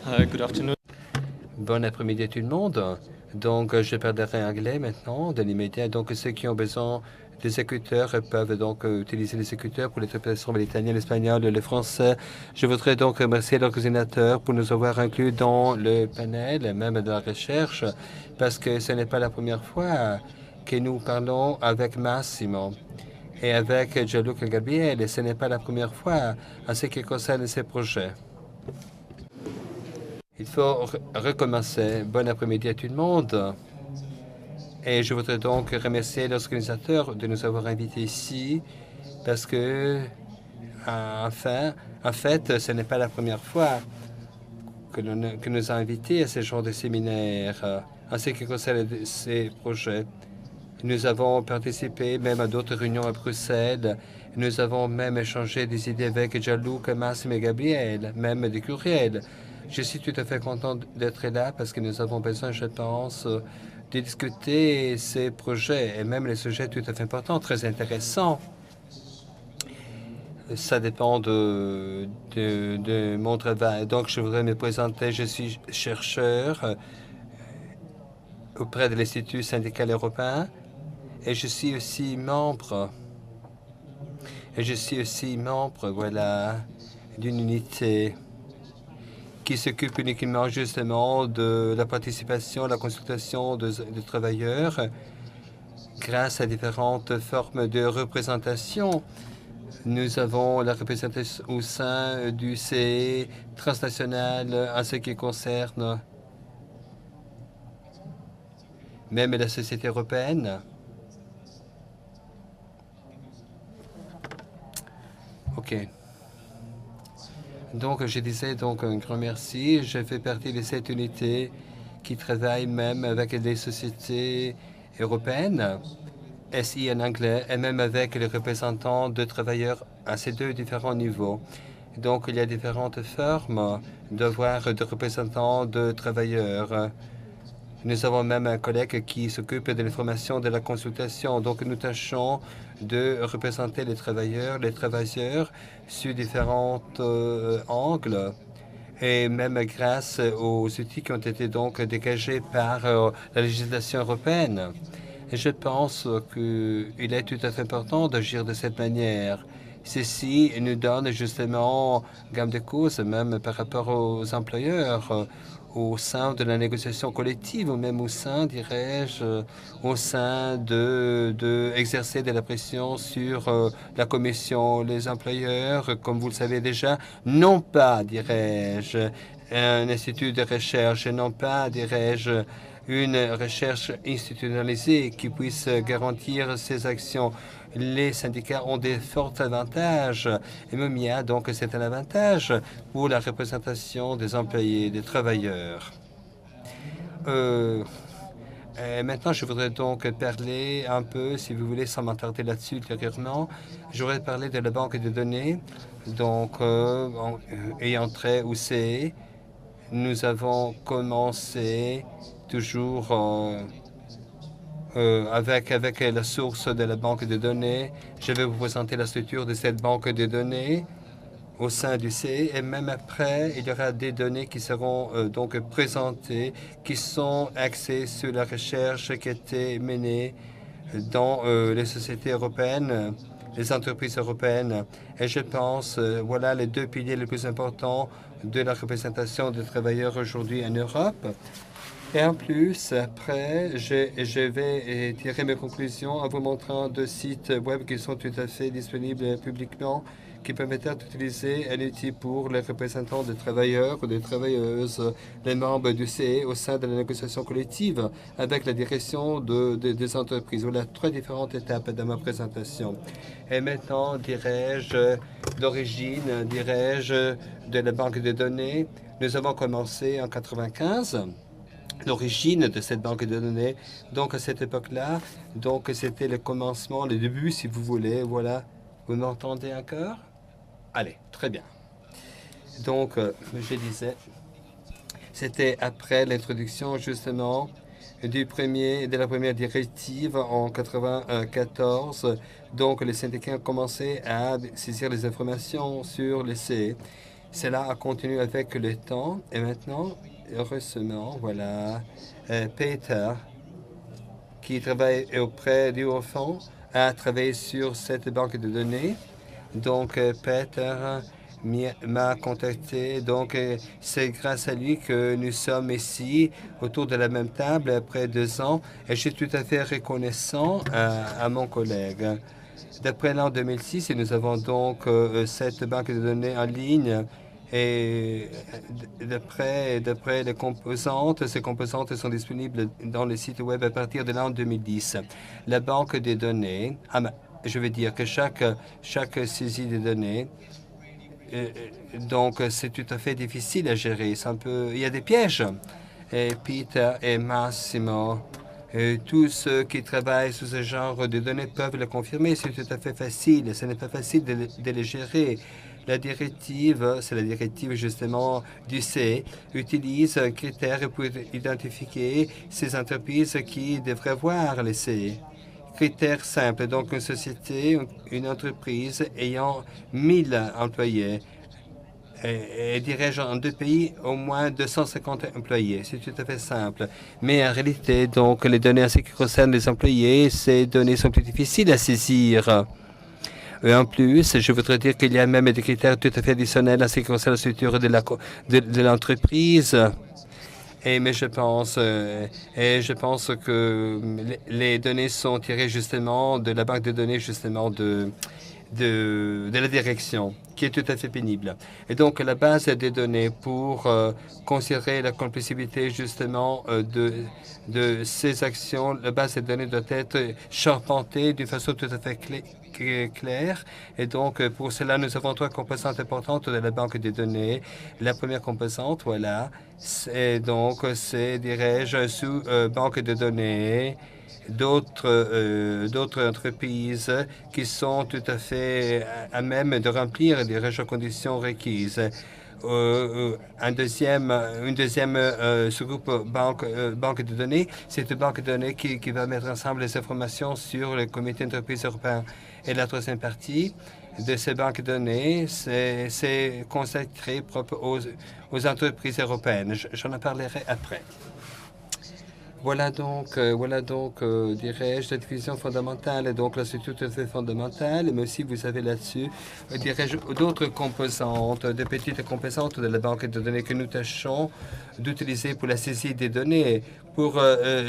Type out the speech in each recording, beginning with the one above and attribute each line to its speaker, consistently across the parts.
Speaker 1: Good afternoon.
Speaker 2: Bon après-midi à tout le monde. Donc, je parlerai anglais maintenant, de l'immédiat. Donc, ceux qui ont besoin des écouteurs peuvent donc utiliser les écouteurs pour l'interprétation de l'italien, l'espagnol, le français. Je voudrais donc remercier l'organisateur pour nous avoir inclus dans le panel, même de la recherche, parce que ce n'est pas la première fois que nous parlons avec Massimo et avec Gianluca Gabriel, et ce n'est pas la première fois en ce qui concerne ces projets. Il faut recommencer. Bon après-midi à tout le monde. Et je voudrais donc remercier l'organisateur de nous avoir invités ici parce que, enfin, en fait, ce n'est pas la première fois que nous a invités à ce genre de séminaire en ce qui concerne ces projets. Nous avons participé même à d'autres réunions à Bruxelles. Nous avons même échangé des idées avec Gianluca, Massimo et Gabriel, même des courriels. Je suis tout à fait content d'être là parce que nous avons besoin, je pense, de discuter ces projets et même les sujets tout à fait importants, très intéressants. Ça dépend de mon travail. Donc, je voudrais me présenter. Je suis chercheur auprès de l'Institut syndical européen et je suis aussi membre voilà, d'une unité qui s'occupe uniquement justement de la participation, la consultation de travailleurs grâce à différentes formes de représentation. Nous avons la représentation au sein du CE transnational en ce qui concerne même la société européenne. OK. Donc, je disais donc un grand merci. Je fais partie de cette unité qui travaille même avec des sociétés européennes, SI en anglais, et même avec les représentants de travailleurs à ces deux différents niveaux. Donc, il y a différentes formes d'avoir de représentants de travailleurs. Nous avons même un collègue qui s'occupe de l'information de la consultation. Donc, nous tâchons de représenter les travailleurs sur différents angles et même grâce aux outils qui ont été donc dégagés par la législation européenne. Et je pense qu'il est tout à fait important d'agir de cette manière. Ceci nous donne justement gamme de cause, même par rapport aux employeurs, au sein de la négociation collective, ou même au sein, dirais-je, au sein de exercer de la pression sur la commission. Les employeurs, comme vous le savez déjà, n'ont pas, dirais-je, un institut de recherche, n'ont pas, dirais-je, une recherche institutionnalisée qui puisse garantir ces actions. Les syndicats ont des forts avantages. Et MEMIA, donc, c'est un avantage pour la représentation des employés, des travailleurs. Maintenant, je voudrais donc parler un peu, si vous voulez, sans m'attarder là-dessus ultérieurement. Je voudrais parler de la banque de données, donc, ayant trait au CE. Nous avons commencé toujours avec la source de la banque de données. Je vais vous présenter la structure de cette banque de données au sein du CE et même après, il y aura des données qui seront donc présentées, qui sont axées sur la recherche qui a été menée dans les sociétés européennes, les entreprises européennes. Et je pense, voilà les deux piliers les plus importants de la représentation des travailleurs aujourd'hui en Europe. Et en plus, après, je vais tirer mes conclusions en vous montrant deux sites web qui sont tout à fait disponibles publiquement, qui permettent d'utiliser un outil pour les représentants des travailleurs ou des travailleuses, les membres du CE au sein de la négociation collective avec la direction des entreprises. Voilà trois différentes étapes de ma présentation. Et maintenant, dirais-je, l'origine, dirais-je, de la banque de données. Nous avons commencé en 1995. L'origine de cette banque de données. Donc, à cette époque-là, donc c'était le commencement, le début, si vous voulez. Voilà. Vous m'entendez encore? Allez, très bien. Donc, je disais, c'était après l'introduction, justement, de la première directive en 1994. Donc, les syndicats ont commencé à saisir les informations sur les CE. Cela a continué avec le temps et maintenant, heureusement, voilà, Peter, qui travaille auprès du Haut Fonds, a travaillé sur cette banque de données. Donc, Peter m'a contacté. Donc, c'est grâce à lui que nous sommes ici autour de la même table après 2 ans. Et je suis tout à fait reconnaissant à mon collègue. D'après l'an 2006, nous avons donc cette banque de données en ligne. Et d'après les composantes, ces composantes sont disponibles dans le site web à partir de l'an 2010. La banque des données, je veux dire que chaque saisie des données, donc c'est tout à fait difficile à gérer. Il y a des pièges. Et Peter et Massimo, tous ceux qui travaillent sur ce genre de données peuvent le confirmer. C'est tout à fait facile. Ce n'est pas facile de les gérer. La directive, c'est la directive justement du C, utilise un critère pour identifier ces entreprises qui devraient voir les C. Critère simple, donc une société, une entreprise ayant 1000 employés et dirige en 2 pays au moins 250 employés. C'est tout à fait simple. Mais en réalité, donc, les données en ce qui concerne les employés, ces données sont plus difficiles à saisir. Et en plus, je voudrais dire qu'il y a même des critères tout à fait additionnels en ce qui concerne la structure de l'entreprise. Mais je pense que les données sont tirées justement de la banque de données justement de la direction, qui est tout à fait pénible. Et donc, la base des données pour considérer la compréhensibilité justement de ces actions, la base des données doit être charpentée d'une façon tout à fait claire. Et donc, pour cela, nous avons 3 composantes importantes de la banque des données. La première composante, voilà, c'est dirais-je, sous banque de données, d'autres entreprises qui sont tout à fait à même de remplir les conditions requises. Une deuxième sous-groupe banque de données, c'est une banque de données qui va mettre ensemble les informations sur le comité d'entreprise européen. Et la troisième partie de ces banques de données, c'est consacré propre aux entreprises européennes. J'en parlerai après. Voilà donc, dirais-je, la division fondamentale. Donc là, c'est tout à fait fondamental, mais aussi vous avez là-dessus, dirais-je, d'autres composantes, de petites composantes de la banque de données que nous tâchons d'utiliser pour la saisie des données, pour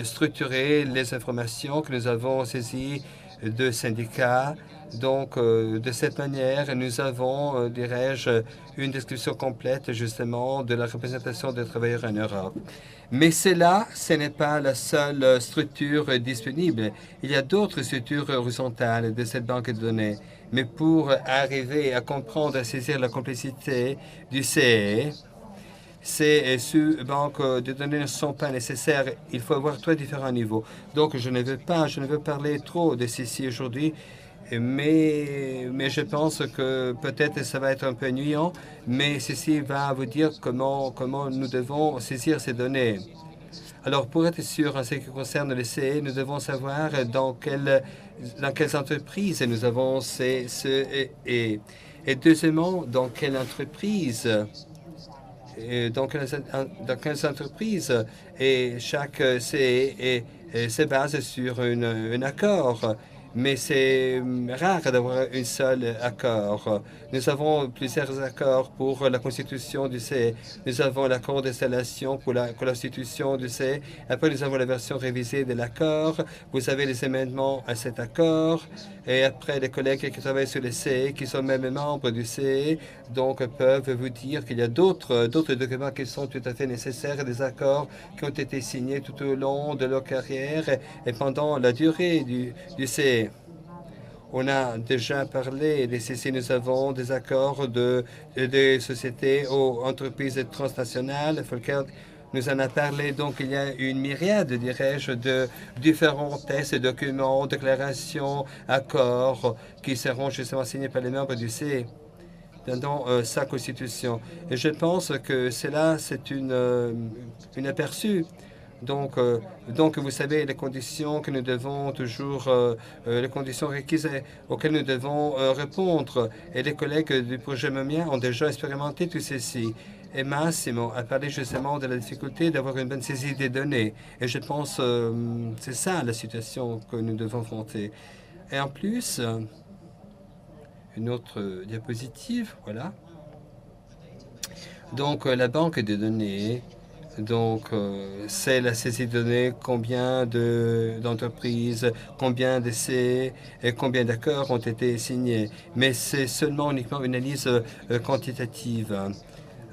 Speaker 2: structurer les informations que nous avons saisies de syndicats. Donc, de cette manière, nous avons, dirais-je, une description complète, justement, de la représentation des travailleurs en Europe. Mais ce n'est pas la seule structure disponible. Il y a d'autres structures horizontales de cette banque de données. Mais pour arriver à comprendre, à saisir la complexité du CE, ces banques de données ne sont pas nécessaires. Il faut avoir 3 différents niveaux. Donc, je ne veux parler trop de ceci aujourd'hui, mais je pense que peut-être ça va être un peu ennuyant, mais ceci va vous dire comment nous devons saisir ces données. Alors, pour être sûr en ce qui concerne les CE, nous devons savoir dans quelles entreprises nous avons ces et deuxièmement, dans quelle entreprise dans quelles entreprises et chaque CE se base sur un accord. Mais c'est rare d'avoir un seul accord. Nous avons plusieurs accords pour la constitution du CE. Nous avons l'accord d'installation pour la constitution du CE. Après, nous avons la version révisée de l'accord. Vous avez les amendements à cet accord. Et après, les collègues qui travaillent sur le CE, qui sont même membres du CE, donc peuvent vous dire qu'il y a d'autres documents qui sont tout à fait nécessaires, des accords qui ont été signés tout au long de leur carrière et pendant la durée du CE. On a déjà parlé de ceci. Nous avons des accords des sociétés aux entreprises transnationales. Volker nous en a parlé. Donc, il y a une myriade, dirais-je, de différents tests, documents, déclarations, accords qui seront justement signés par les membres du CE dans sa constitution. Et je pense que cela, c'est une aperçu Donc, vous savez, les conditions que nous devons toujours, les conditions requises auxquelles nous devons répondre. Et les collègues du projet MEMIA ont déjà expérimenté tout ceci. Et Massimo a parlé justement de la difficulté d'avoir une bonne saisie des données. Et je pense que c'est ça la situation que nous devons affronter. Et en plus, une autre diapositive, voilà. Donc, la banque des données, c'est la saisie de données, combien d'entreprises, combien d'essais et combien d'accords ont été signés. Mais c'est seulement uniquement une analyse quantitative.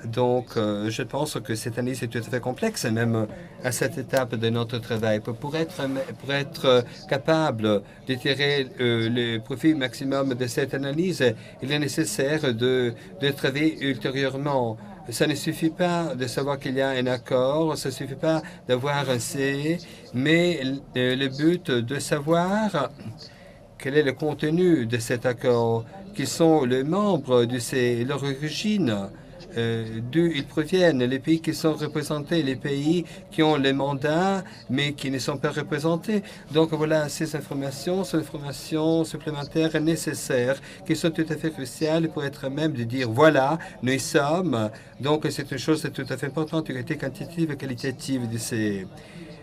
Speaker 2: Donc, je pense que cette analyse est tout à fait complexe, même à cette étape de notre travail. Pour être capable de tirer le profit maximum de cette analyse, il est nécessaire de travailler ultérieurement. Ça ne suffit pas de savoir qu'il y a un accord, ça ne suffit pas d'avoir un C, mais le but de savoir quel est le contenu de cet accord, qui sont les membres du C, leur origine, d'où ils proviennent, les pays qui sont représentés, les pays qui ont les mandats, mais qui ne sont pas représentés. Donc voilà, ces informations sont des informations supplémentaires nécessaires qui sont tout à fait cruciales pour être même de dire, voilà, nous y sommes. Donc c'est une chose tout à fait importante, une qualité quantitative et qualitative de ces...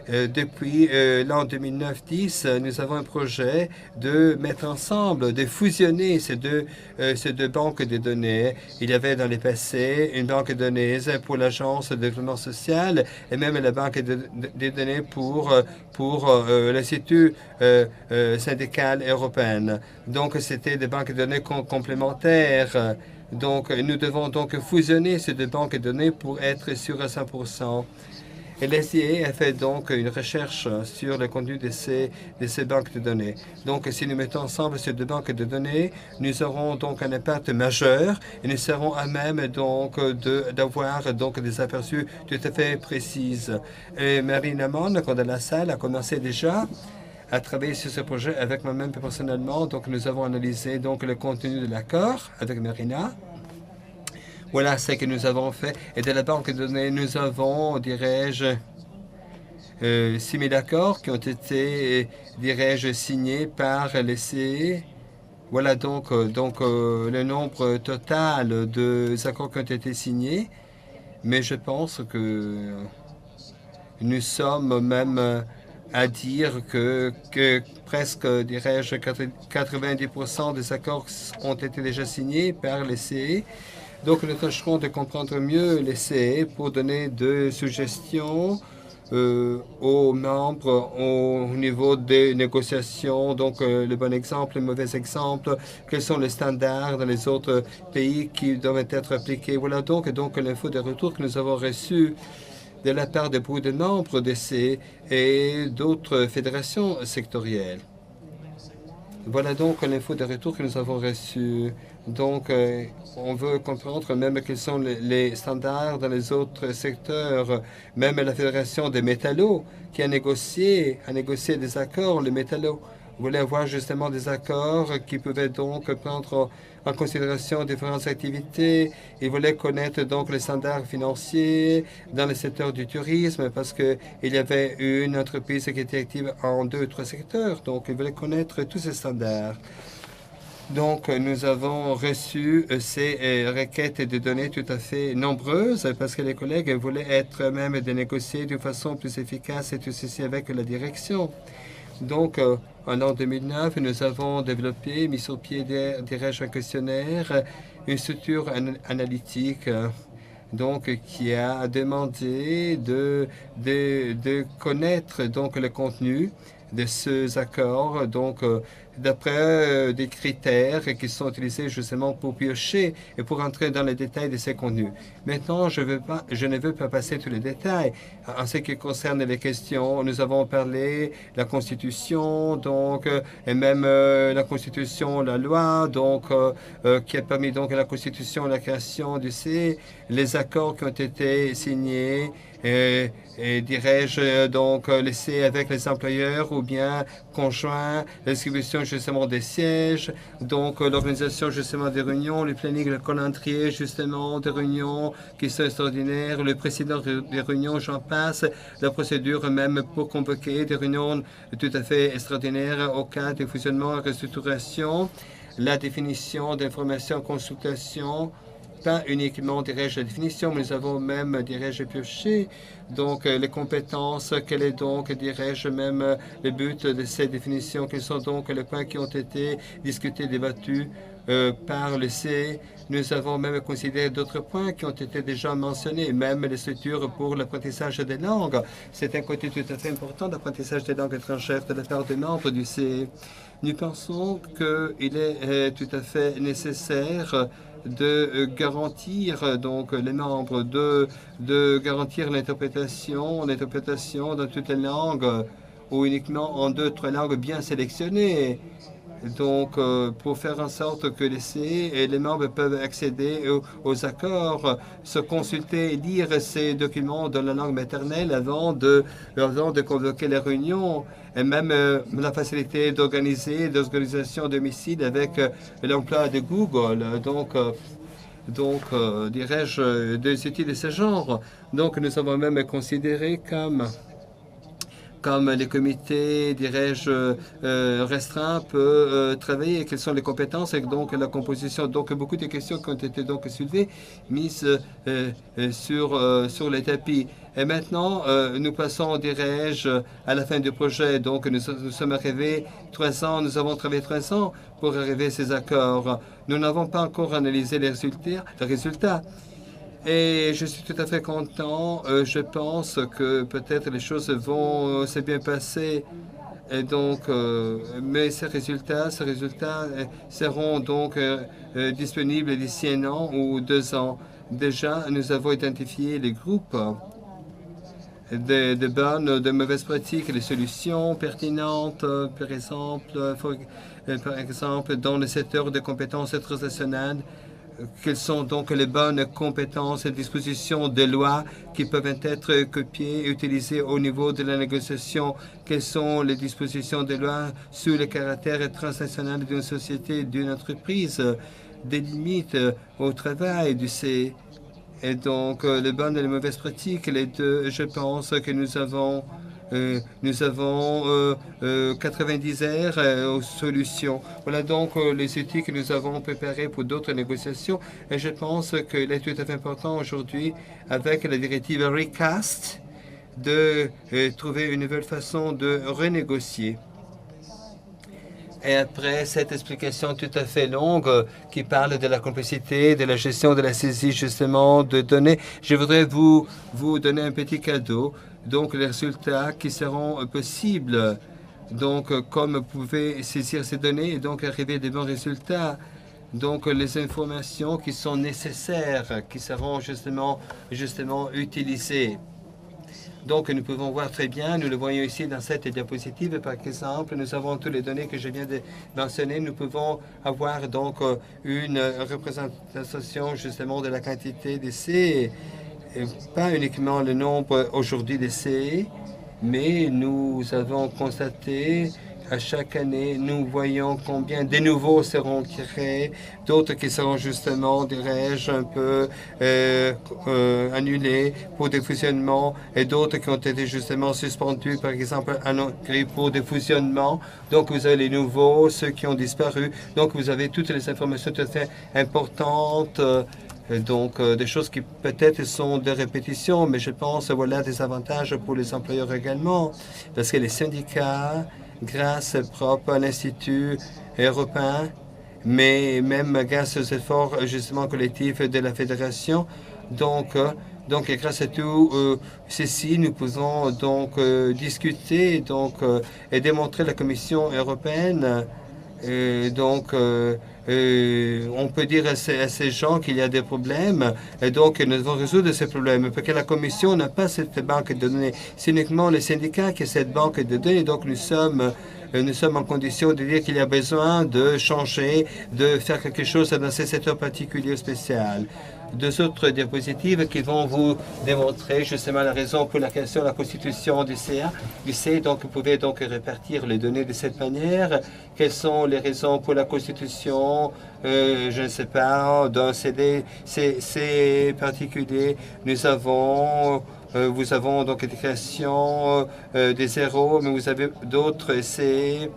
Speaker 2: Depuis l'an 2009-10, nous avons un projet de mettre ensemble, de fusionner ces deux banques de données. Il y avait dans les passés une banque de données pour l'Agence de développement social et même la banque des données pour l'Institut syndical européen. Donc, c'était des banques de données complémentaires. Donc, nous devons donc fusionner ces deux banques de données pour être sûrs à 100%. Et l'SIA a fait donc une recherche sur le contenu de ces banques de données. Donc, si nous mettons ensemble ces deux banques de données, nous aurons donc un impact majeur et nous serons à même donc d'avoir donc des aperçus tout à fait précis. Et Marine Amon, quand dans la salle, a commencé déjà à travailler sur ce projet avec moi-même personnellement. Donc, nous avons analysé donc le contenu de l'accord avec Marina. Voilà ce que nous avons fait. Et de la banque de données, nous avons, dirais-je, 6 000 accords qui ont été, dirais-je, signés par les CE. Voilà donc, le nombre total des accords qui ont été signés. Mais je pense que nous sommes même à dire que presque, dirais-je, 90% des accords ont été déjà signés par les CE. Donc, nous tâcherons de comprendre mieux les CE pour donner des suggestions aux membres au niveau des négociations. Donc, le bon exemple, le mauvais exemple, quels sont les standards dans les autres pays qui doivent être appliqués. Voilà donc l'info de retour que nous avons reçue de la part de beaucoup de membres de CE et d'autres fédérations sectorielles. Voilà donc l'info de retour que nous avons reçue. Donc, on veut comprendre même quels sont les standards dans les autres secteurs. Même la Fédération des métallos qui a négocié des accords, les métallos voulait avoir justement des accords qui pouvaient donc prendre en considération différentes activités. Ils voulaient connaître donc les standards financiers dans le secteur du tourisme parce qu'il y avait une entreprise qui était active en 2 ou 3 secteurs. Donc, ils voulaient connaître tous ces standards. Donc, nous avons reçu ces requêtes de données tout à fait nombreuses parce que les collègues voulaient être même de négocier d'une façon plus efficace et tout ceci avec la direction. Donc, en l'an 2009, nous avons développé, mis sur pied, dirais-je, un questionnaire, une structure analytique donc, qui a demandé de connaître donc le contenu de ces accords, donc d'après des critères qui sont utilisés justement pour piocher et pour entrer dans les détails de ces contenus. Maintenant, je ne veux pas passer tous les détails. En ce qui concerne les questions, nous avons parlé de la Constitution, donc, et même la Constitution, la loi, donc, qui a permis donc à la Constitution la création du C, les accords qui ont été signés, et dirais-je, donc laisser avec les employeurs ou bien conjoint, la distribution justement des sièges, donc l'organisation justement des réunions, le planning, le calendrier justement des réunions qui sont extraordinaires, le président des réunions, j'en passe, la procédure même pour convoquer des réunions tout à fait extraordinaires au cas de fusionnement, restructuration, la définition d'information, consultation, pas uniquement, dirais-je, la définition, mais nous avons même, dirais-je, pioché, donc les compétences, quel est donc, dirais-je, même le but de ces définitions, quels sont donc les points qui ont été discutés, débattus par le C. Nous avons même considéré d'autres points qui ont été déjà mentionnés, même les structures pour l'apprentissage des langues. C'est un côté tout à fait important d'apprentissage des langues étrangères de la part des membres du C. Nous pensons qu'il est tout à fait nécessaire de garantir donc les membres, de garantir l'interprétation dans toutes les langues ou uniquement en 2-3 langues bien sélectionnées. Donc, pour faire en sorte que les membres peuvent accéder aux accords, se consulter, lire ces documents dans la langue maternelle avant de convoquer les réunions, et même la facilité d'organiser des organisations de domicile avec l'emploi de Google. Donc, dirais-je, des outils de ce genre. Donc, nous avons même considéré comme les comités, dirais-je, restreints peuvent travailler, quelles sont les compétences et donc la composition. Donc, beaucoup de questions qui ont été donc soulevées, mises sur les tapis. Et maintenant, nous passons, dirais-je, à la fin du projet. Donc, nous sommes arrivés 3 ans, nous avons travaillé 3 ans pour arriver à ces accords. Nous n'avons pas encore analysé les résultats. Et je suis tout à fait content. Je pense que peut-être les choses vont se bien passer. Et donc, mais ces résultats seront donc disponibles d'ici 1 an ou 2 ans. Déjà, nous avons identifié les groupes de bonnes, de mauvaises pratiques, les solutions pertinentes, par exemple, dans le secteur de compétences transnationales. Quelles sont donc les bonnes compétences et dispositions de loi qui peuvent être copiées et utilisées au niveau de la négociation? Quelles sont les dispositions de loi sur le caractère transnational d'une société, d'une entreprise, des limites au travail du C? Et donc, les bonnes et les mauvaises pratiques, les deux, je pense que nous avons 90 heures aux solutions. Voilà donc les outils que nous avons préparés pour d'autres négociations. Et je pense qu'il est tout à fait important aujourd'hui, avec la directive Recast, de trouver une nouvelle façon de renégocier. Et après cette explication tout à fait longue qui parle de la complexité, de la gestion de la saisie justement de données, je voudrais vous donner un petit cadeau. Donc les résultats qui seront possibles. Donc comme vous pouvez saisir ces données et donc arriver à des bons résultats. Donc les informations qui sont nécessaires, qui seront justement utilisées. Donc, nous pouvons voir très bien, nous le voyons ici dans cette diapositive, par exemple, nous avons toutes les données que je viens de mentionner. Nous pouvons avoir donc une représentation justement de la quantité d'essais, pas uniquement le nombre aujourd'hui d'essais, mais nous avons constaté à chaque année, nous voyons combien de nouveaux seront créés, d'autres qui seront justement, dirais-je, un peu annulés pour des fusionnements et d'autres qui ont été justement suspendus, par exemple, en Hongrie pour des fusionnements. Donc, vous avez les nouveaux, ceux qui ont disparu. Donc, vous avez toutes les informations tout à fait importantes. Donc, des choses qui peut-être sont de répétition, mais je pense, voilà, des avantages pour les employeurs également, parce que les syndicats, grâce propre à l'Institut européen, mais même grâce aux efforts justement collectifs de la Fédération. Donc grâce à tout ceci, nous pouvons donc discuter et démontrer à la Commission européenne. On peut dire à ces gens qu'il y a des problèmes et donc nous devons résoudre ces problèmes parce que la Commission n'a pas cette banque de données. C'est uniquement les syndicats qui ont cette banque de données. Donc nous sommes en condition de dire qu'il y a besoin de changer, de faire quelque chose dans ce secteur particulier spécial. deux autres diapositives qui vont vous démontrer justement la raison pour laquelle la constitution du CA. Donc, vous pouvez donc répartir les données de cette manière. Quelles sont les raisons pour la constitution? Je ne sais pas, d'un CDC particulier, nous avons donc des créations des zéros, mais vous avez d'autres CE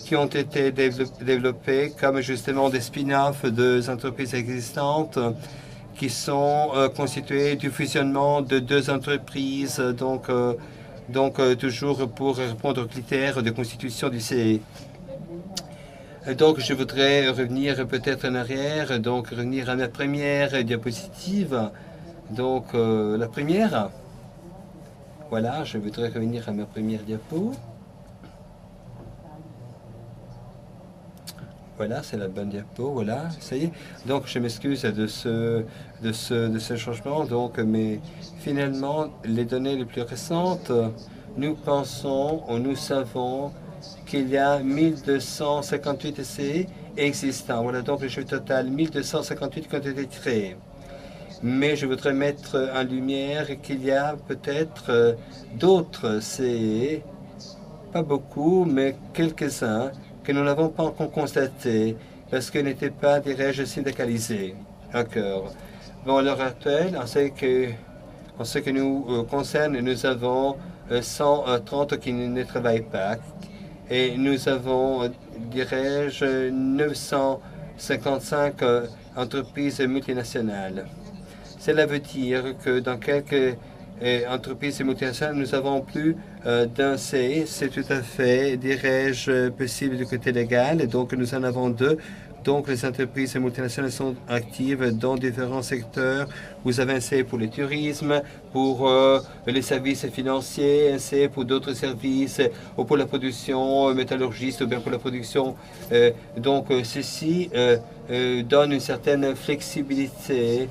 Speaker 2: qui ont été développés comme justement des spin-offs de entreprises existantes qui sont constituées du fusionnement de deux entreprises, toujours pour répondre aux critères de constitution du CE. Donc, je voudrais revenir peut-être en arrière, donc revenir à ma première diapositive. Donc, la première. Voilà, je voudrais revenir à ma première diapo. Voilà, c'est la bonne diapo, voilà, ça y est. Donc, je m'excuse de ce changement. Donc, mais finalement, les données les plus récentes, nous pensons ou nous savons qu'il y a 1258 essais existants. Voilà donc le chiffre total, 1258 qui ont été créés. Mais je voudrais mettre en lumière qu'il y a peut-être d'autres CE, pas beaucoup, mais quelques-uns, que nous n'avons pas encore constatés parce qu'ils n'étaient pas, dirais-je, syndicalisés encore. Bon, à l'heure actuelle, en ce qui nous concerne, nous avons 130 qui ne travaillent pas et nous avons, dirais-je, 955 entreprises multinationales. Cela veut dire que dans quelques entreprises multinationales, nous avons plus d'un CE. C'est tout à fait, dirais-je, possible du côté légal. Et donc, nous en avons deux. Donc, les entreprises multinationales sont actives dans différents secteurs. Vous avez un CE pour le tourisme, pour les services financiers, un CE pour d'autres services, ou pour la production métallurgiste, ou bien pour la production. Ceci donne une certaine flexibilité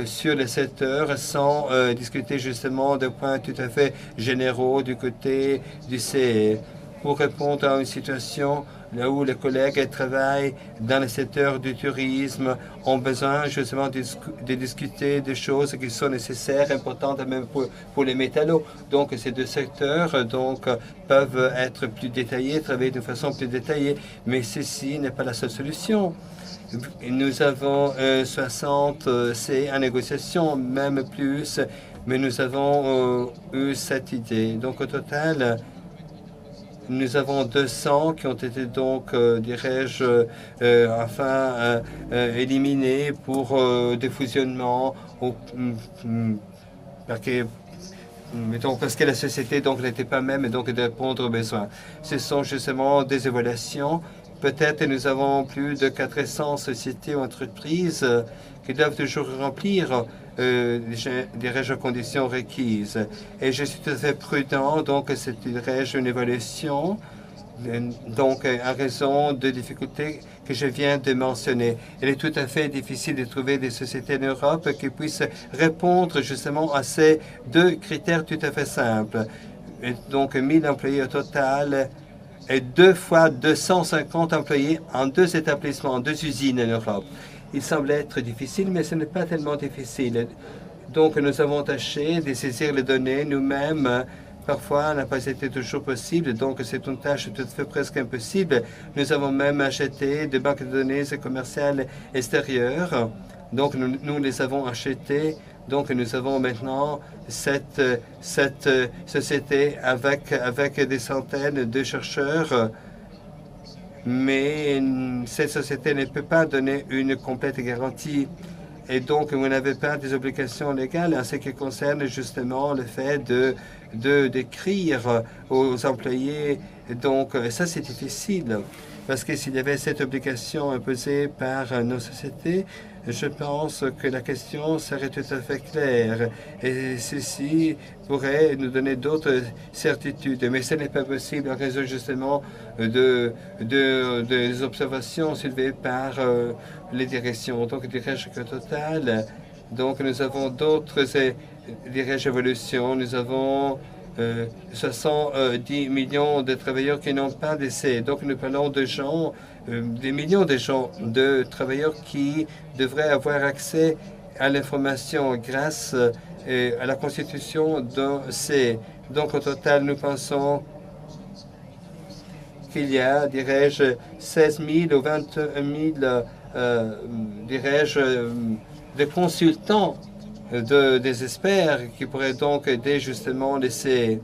Speaker 2: sur le secteur sans discuter justement de points tout à fait généraux du côté du CE. Pour répondre à une situation là où les collègues travaillent dans le secteur du tourisme ont besoin justement de discuter des choses qui sont nécessaires, importantes même pour les métallos. Donc ces deux secteurs peuvent être plus détaillés, travailler de façon plus détaillée, mais ceci n'est pas la seule solution. Nous avons 60 C en négociation, même plus, mais nous avons eu cette idée. Donc au total, nous avons 200 qui ont été donc, dirais-je, éliminés pour des fusionnements, parce que la société n'était pas même donc de répondre aux besoins. Ce sont justement des évaluations. Peut-être nous avons plus de 400 sociétés ou entreprises qui doivent toujours remplir dirais-je, conditions requises. Et je suis tout à fait prudent, donc c'est, dirais-je, une évaluation, en raison de difficultés que je viens de mentionner. Il est tout à fait difficile de trouver des sociétés en Europe qui puissent répondre justement à ces deux critères tout à fait simples. Et donc, 1000 employés au total et 2 fois 250 employés en 2 établissements, en 2 usines en Europe. Il semble être difficile, mais ce n'est pas tellement difficile. Donc, nous avons tâché de saisir les données nous-mêmes. Parfois, n'a pas été toujours possible, donc c'est une tâche tout à fait presque impossible. Nous avons même acheté des banques de données commerciales extérieures. Donc, nous les avons achetées. Donc, nous avons maintenant cette société avec des centaines de chercheurs. Mais cette société ne peut pas donner une complète garantie. Et donc, vous n'avez pas des obligations légales en ce qui concerne justement le fait d'écrire aux employés. Donc, ça, c'est difficile. Parce que s'il y avait cette obligation imposée par nos sociétés, je pense que la question serait tout à fait claire. Et ceci pourrait nous donner d'autres certitudes. Mais ce n'est pas possible en raison justement des observations soulevées par les directions. Donc, dirais-je qu'au total, donc nous avons d'autres, dirais-je, évolutions. Nous avons 70 millions de travailleurs qui n'ont pas d'essai. Donc, nous parlons de gens, des millions de gens, de travailleurs qui devraient avoir accès à l'information grâce à la constitution d'un C. Donc, au total, nous pensons qu'il y a, dirais-je, 16 000 ou 21 000, dirais-je, de consultants des experts qui pourraient donc aider justement les C.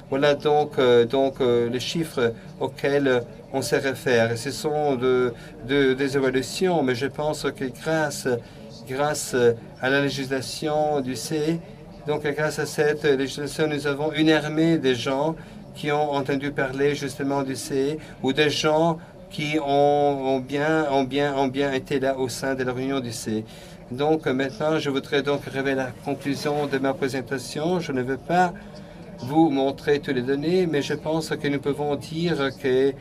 Speaker 2: Voilà donc, les chiffres auxquels on se réfère. Ce sont des évaluations, mais je pense que grâce à la législation du C, donc grâce à cette législation, nous avons une armée de gens qui ont entendu parler justement du C ou des gens qui ont bien été là au sein de la réunion du C. Donc maintenant, je voudrais donc révéler la conclusion de ma présentation. Je ne veux pas vous montrer toutes les données, mais je pense que nous pouvons dire que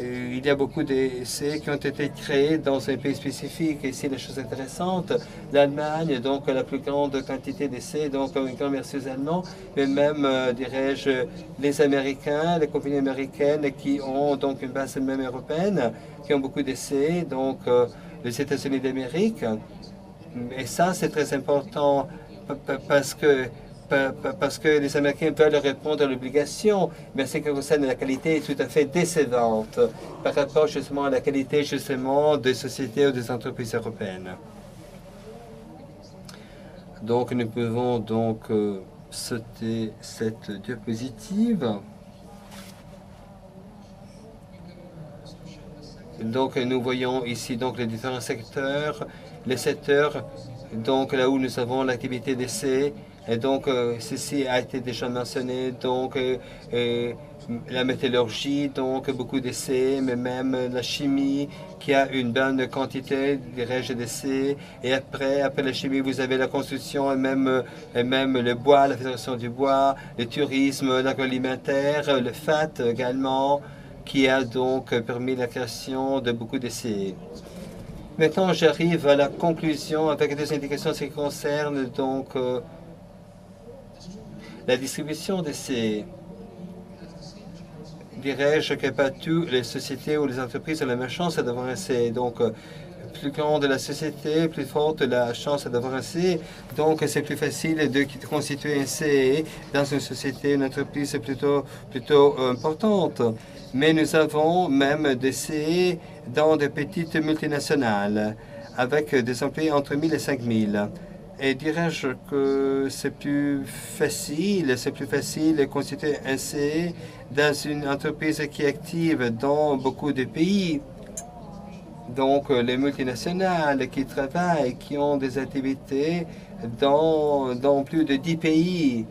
Speaker 2: il y a beaucoup d'essais qui ont été créés dans un pays spécifique. Ici, la chose intéressante, l'Allemagne, donc la plus grande quantité d'essais, donc un grand merci aux Allemands, mais même, dirais-je, les Américains, les compagnies américaines qui ont donc une base même européenne, qui ont beaucoup d'essais, donc les États-Unis d'Amérique. Et ça, c'est très important parce que les Américains veulent répondre à l'obligation, mais ce qui concerne la qualité est tout à fait décevante par rapport justement à la qualité justement des sociétés ou des entreprises européennes. Donc nous pouvons donc sauter cette diapositive. Donc nous voyons ici donc les différents secteurs, les secteurs donc là où nous avons l'activité d'essai. Et donc, ceci a été déjà mentionné, donc la métallurgie, donc beaucoup d'essais, mais même la chimie, qui a une bonne quantité, dirais-je, d'essais. Et après la chimie, vous avez la construction et même le bois, la fédération du bois, le tourisme, l'agroalimentaire, le FAT également, qui a donc permis la création de beaucoup d'essais. Maintenant, j'arrive à la conclusion avec des indications qui concernent donc la distribution de ces, dirais-je, que pas toutes les sociétés ou les entreprises ont la même chance d'avoir un C. Donc, plus grande la société, plus forte la chance d'avoir un C. Donc, c'est plus facile de constituer un C dans une société, une entreprise plutôt importante. Mais nous avons même des C dans de petites multinationales avec des employés entre 1000 et 5000. Et dirais-je que c'est plus facile de constituer un C dans une entreprise qui est active dans beaucoup de pays. Donc, les multinationales qui travaillent, qui ont des activités dans plus de 10 pays.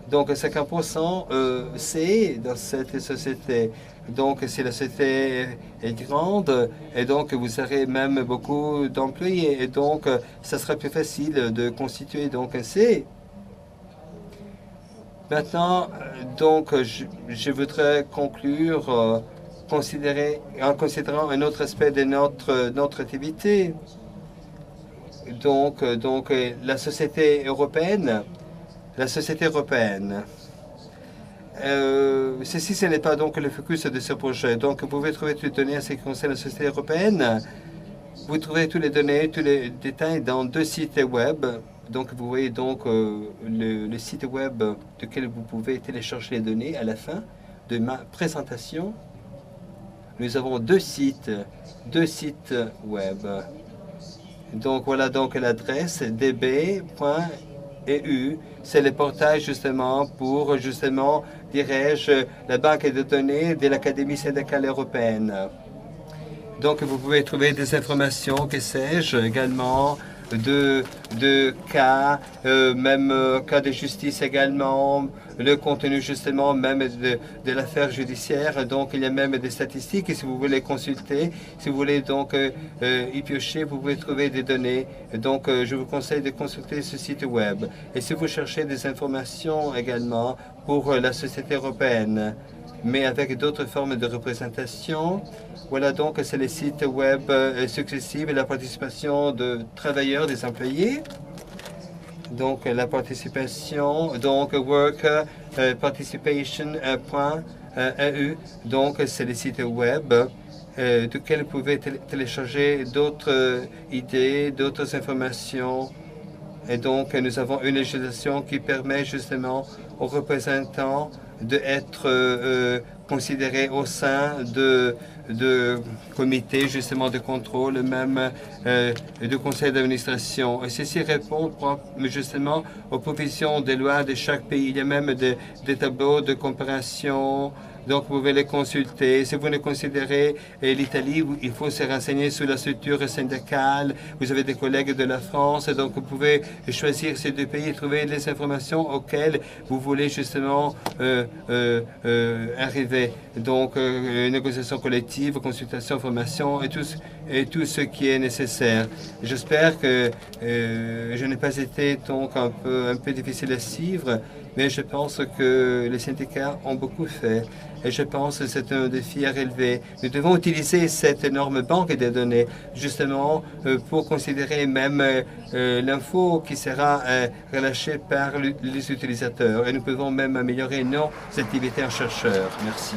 Speaker 2: Donc, 50% c'est dans cette société. Donc, si la société est grande, et donc vous aurez même beaucoup d'employés, et donc ça sera plus facile de constituer donc un C. Maintenant, donc, je voudrais conclure en considérant un autre aspect de notre activité. Donc, la société européenne. Ceci, ce n'est pas donc le focus de ce projet. Donc, vous pouvez trouver toutes les données en ce qui concerne la société européenne. Vous trouvez toutes les données, tous les détails dans 2 sites web. Donc, vous voyez donc le site web duquel vous pouvez télécharger les données à la fin de ma présentation. Nous avons deux sites web. Donc, voilà donc l'adresse db.eu. C'est le portail justement pour, dirais-je, la banque de données de l'Académie syndicale européenne. Donc, vous pouvez trouver des informations, que sais-je, également, de cas, même cas de justice également, le contenu justement même de l'affaire judiciaire. Donc, il y a même des statistiques et si vous voulez consulter, si vous voulez donc y piocher, vous pouvez trouver des données. Donc, je vous conseille de consulter ce site web. Et si vous cherchez des informations également pour la société européenne, mais avec d'autres formes de représentation. Voilà donc, c'est les sites web successifs et la participation de travailleurs, des employés. Donc, la participation, donc worker participation.eu. Donc, c'est les sites web. duquel vous pouvez télécharger d'autres idées, d'autres informations. Et donc, nous avons une législation qui permet justement aux représentants d'être considérés au sein de comités justement de contrôle, même de conseil d'administration. Et ceci répond justement aux provisions des lois de chaque pays. Il y a même des tableaux de comparaison. Donc, vous pouvez les consulter. Si vous ne considérez l'Italie, il faut se renseigner sur la structure syndicale. Vous avez des collègues de la France, donc vous pouvez choisir ces deux pays et trouver les informations auxquelles vous voulez justement arriver. Donc, négociation collective, consultation, formation et tout ce qui est nécessaire. J'espère que je n'ai pas été donc un peu difficile à suivre, mais je pense que les syndicats ont beaucoup fait. Et je pense que c'est un défi à relever. Nous devons utiliser cette énorme banque des données justement pour considérer même l'info qui sera relâchée par les utilisateurs. Et nous pouvons même améliorer nos activités en chercheurs. Merci.